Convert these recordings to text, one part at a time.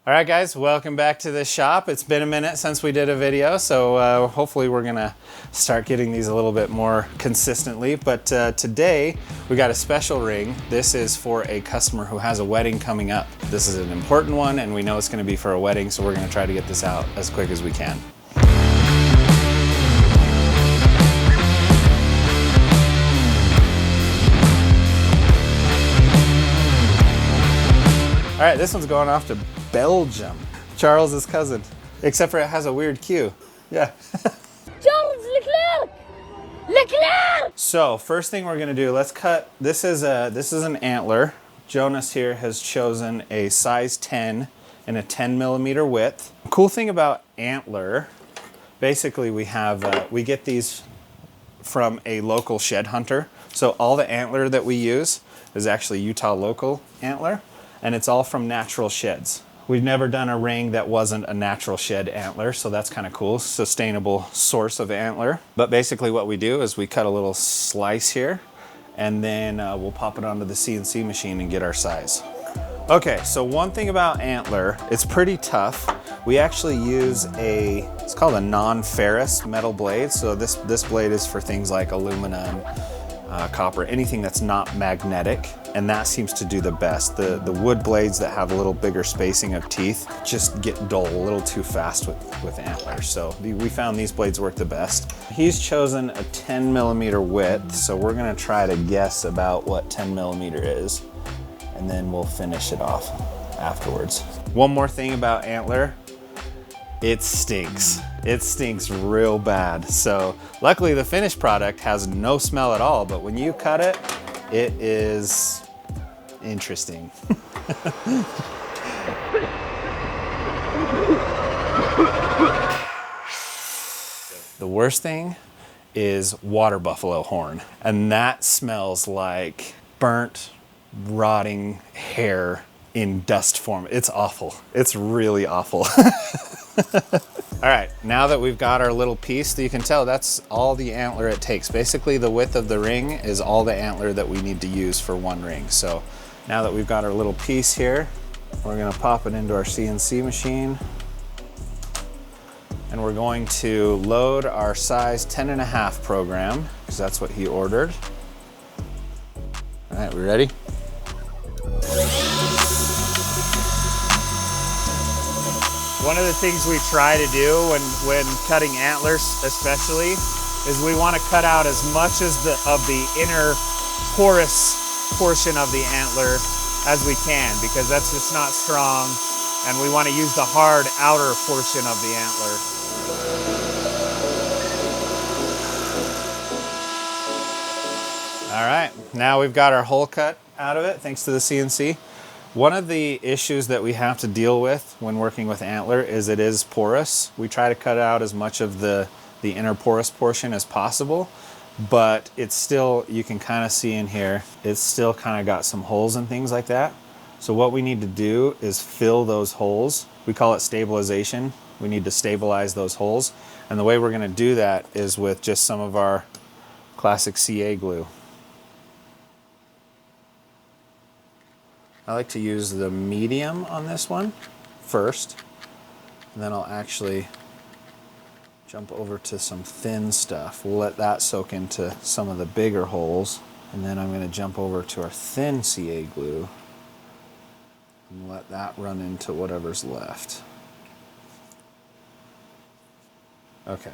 All right, guys, welcome back to the shop. It's been a minute since we did a video, so hopefully we're gonna start getting these a little bit more consistently. But today we got a special ring. This is for a customer who has a wedding coming up. This is an important one, and we know it's gonna be for a wedding, so we're gonna try to get this out as quick as we can. All right, this one's going off to Belgium. Charles's cousin, except for it has a weird Q. Yeah. Charles Leclerc! Leclerc! So first thing we're gonna do, let's cut. This is an antler. Jonas here has chosen a size 10 and a 10 millimeter width. Cool thing about antler, basically we get these from a local shed hunter. So all the antler that we use is actually Utah local antler, and it's all from natural sheds. We've never done a ring that wasn't a natural shed antler, so that's kind of cool. Sustainable source of antler. But basically what we do is we cut a little slice here, and then we'll pop it onto the CNC machine and get our size. Okay, so one thing about antler, it's pretty tough. We actually use it's called a non-ferrous metal blade. So this blade is for things like aluminum, copper, anything that's not magnetic, and that seems to do the best. The wood blades that have a little bigger spacing of teeth just get dull a little too fast with antlers. So we found these blades work the best. He's chosen a 10 millimeter width, so we're gonna try to guess about what 10 millimeter is, and then we'll finish it off afterwards. One more thing about antler, it stinks. It stinks real bad. So luckily the finished product has no smell at all, but when you cut it, it is interesting. The worst thing is water buffalo horn, and that smells like burnt, rotting hair in dust form. It's awful. It's really awful. All right, now that we've got our little piece, you can tell that's all the antler it takes. Basically, the width of the ring is all the antler that we need to use for one ring. So now that we've got our little piece here, we're gonna pop it into our CNC machine, and we're going to load our size 10.5 program, because that's what he ordered. All right, we ready? One of the things we try to do when cutting antlers especially is we want to cut out as much of the inner porous portion of the antler as we can, because that's just not strong, and we want to use the hard outer portion of the antler. All right, now we've got our hole cut out of it thanks to the CNC. One of the issues that we have to deal with when working with antler is it is porous. We try to cut out as much of the inner porous portion as possible, but it's still, you can kind of see in here, it's still kind of got some holes and things like that. So what we need to do is fill those holes. We call it stabilization. We need to stabilize those holes. And the way we're gonna do that is with just some of our classic CA glue. I like to use the medium on this one first, and then I'll actually jump over to some thin stuff. We'll let that soak into some of the bigger holes, and then I'm going to jump over to our thin CA glue and let that run into whatever's left. Okay.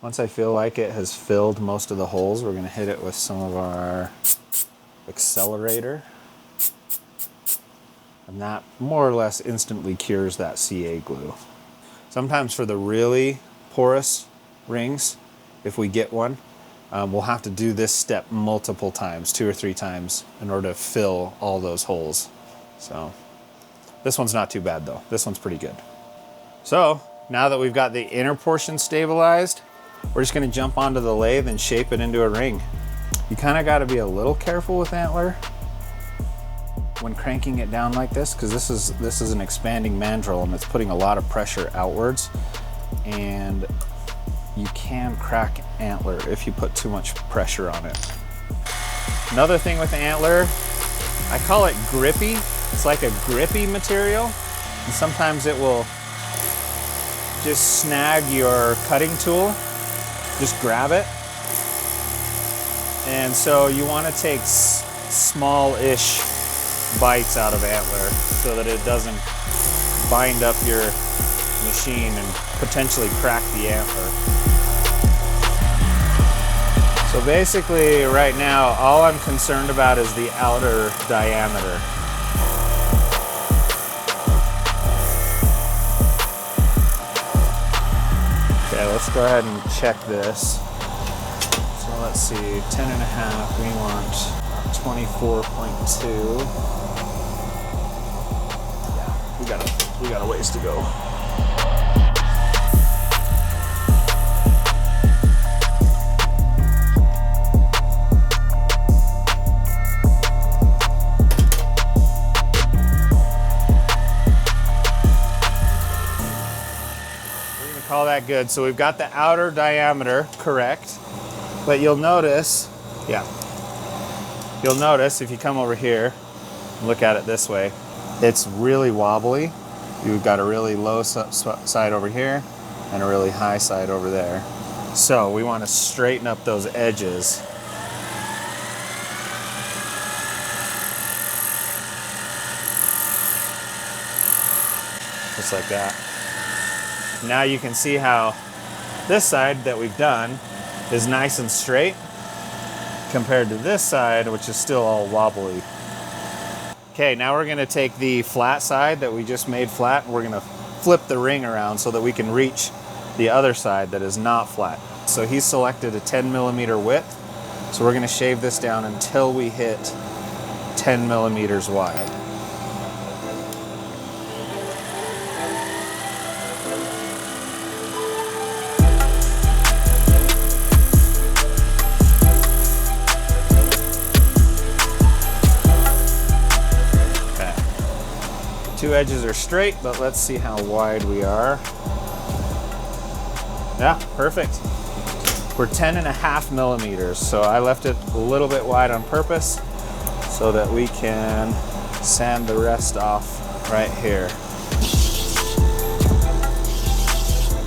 Once I feel like it has filled most of the holes, we're going to hit it with some of our accelerator. And that more or less instantly cures that CA glue. Sometimes for the really porous rings, if we get one, we'll have to do this step multiple times, 2 or 3 times, in order to fill all those holes. So this one's not too bad though. This one's pretty good. So now that we've got the inner portion stabilized, we're just gonna jump onto the lathe and shape it into a ring. You kind of got to be a little careful with antler when cranking it down like this, because this is an expanding mandrel and it's putting a lot of pressure outwards, and you can crack antler if you put too much pressure on it. Another thing with antler, I call it grippy. It's like a grippy material. And sometimes it will just snag your cutting tool. Just grab it. And so you want to take small-ish bites out of antler so that it doesn't bind up your machine and potentially crack the antler. So basically right now, all I'm concerned about is the outer diameter. Okay, let's go ahead and check this. So let's see, 10.5, we want 24.2. Yeah, we got a ways to go. Call that good. So we've got the outer diameter correct, but you'll notice if you come over here and look at it this way, it's really wobbly. You've got a really low side over here and a really high side over there. So we want to straighten up those edges. Just like that. Now you can see how this side that we've done is nice and straight compared to this side, which is still all wobbly. Okay, now we're gonna take the flat side that we just made flat, and we're gonna flip the ring around so that we can reach the other side that is not flat. So he selected a 10mm width. So we're gonna shave this down until we hit 10mm wide. Two edges are straight, but let's see how wide we are. Yeah, perfect. We're 10.5mm, so I left it a little bit wide on purpose so that we can sand the rest off right here.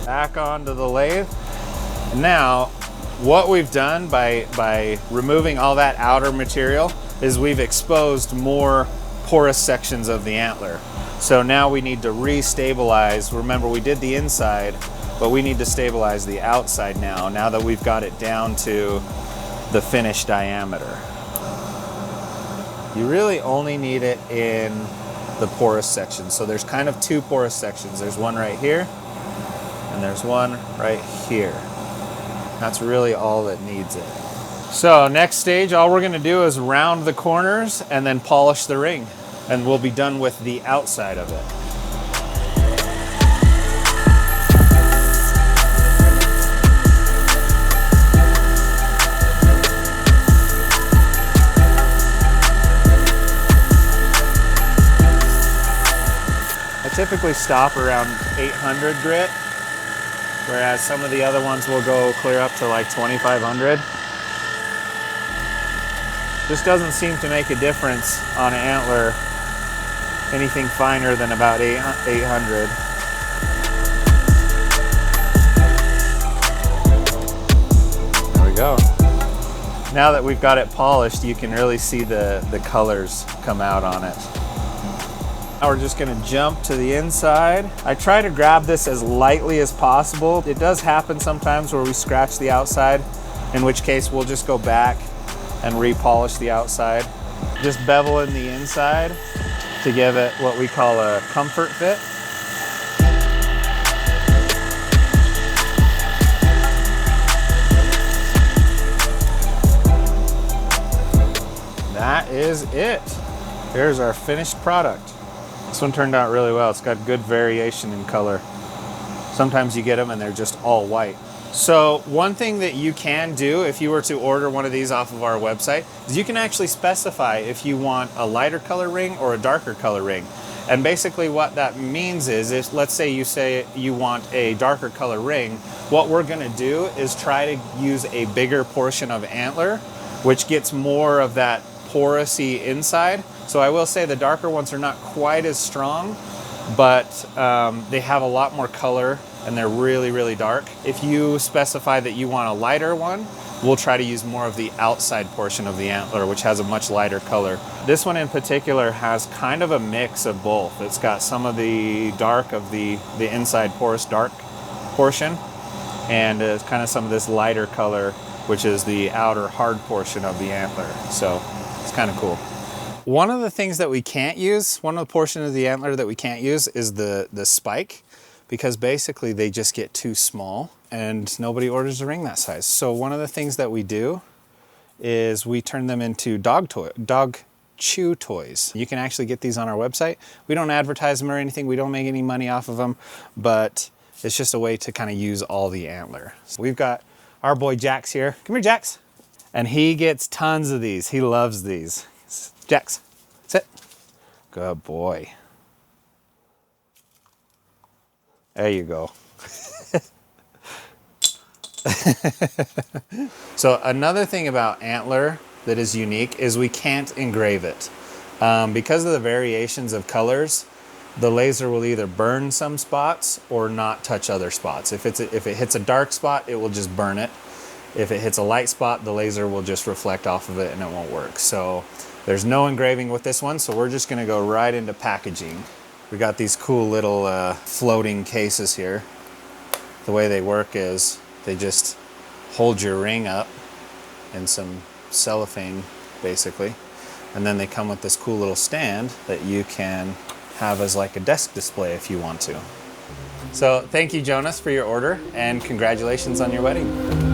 Back onto the lathe. Now, what we've done by removing all that outer material is we've exposed more porous sections of the antler. So now we need to re-stabilize. Remember, we did the inside, but we need to stabilize the outside now that we've got it down to the finished diameter. You really only need it in the porous section. So there's kind of two porous sections. There's one right here, and there's one right here. That's really all that needs it. So next stage, all we're gonna do is round the corners and then polish the ring, and we'll be done with the outside of it. I typically stop around 800 grit, whereas some of the other ones will go clear up to like 2500. This doesn't seem to make a difference on an antler, anything finer than about 800. There we go. Now that we've got it polished, you can really see the colors come out on it. Now we're just gonna jump to the inside. I try to grab this as lightly as possible. It does happen sometimes where we scratch the outside, in which case we'll just go back and repolish the outside. Just bevel in the inside to give it what we call a comfort fit. That is it. Here's our finished product. This one turned out really well. It's got good variation in color. Sometimes you get them and they're just all white. So one thing that you can do if you were to order one of these off of our website is you can actually specify if you want a lighter color ring or a darker color ring. And basically what that means is, if let's say you want a darker color ring, what we're gonna do is try to use a bigger portion of antler, which gets more of that porousy inside. So I will say the darker ones are not quite as strong, but they have a lot more color and they're really, really dark. If you specify that you want a lighter one, we'll try to use more of the outside portion of the antler, which has a much lighter color. This one in particular has kind of a mix of both. It's got some of the dark of the inside porous dark portion, and it's kind of some of this lighter color, which is the outer hard portion of the antler. So it's kind of cool. One of the things that we can't use, one of the portions of the antler that we can't use is the spike, because basically they just get too small and nobody orders a ring that size. So one of the things that we do is we turn them into dog chew toys. You can actually get these on our website. We don't advertise them or anything. We don't make any money off of them, but it's just a way to kind of use all the antler. So we've got our boy Jax here. Come here, Jax. And he gets tons of these. He loves these. Jax, sit. Good boy. There you go. So another thing about antler that is unique is we can't engrave it. Because of the variations of colors, the laser will either burn some spots or not touch other spots. If it hits a dark spot, it will just burn it. If it hits a light spot, the laser will just reflect off of it and it won't work. So there's no engraving with this one, so we're just gonna go right into packaging. We got these cool little floating cases here. The way they work is they just hold your ring up in some cellophane, basically. And then they come with this cool little stand that you can have as like a desk display if you want to. So thank you, Jonas, for your order, and congratulations on your wedding.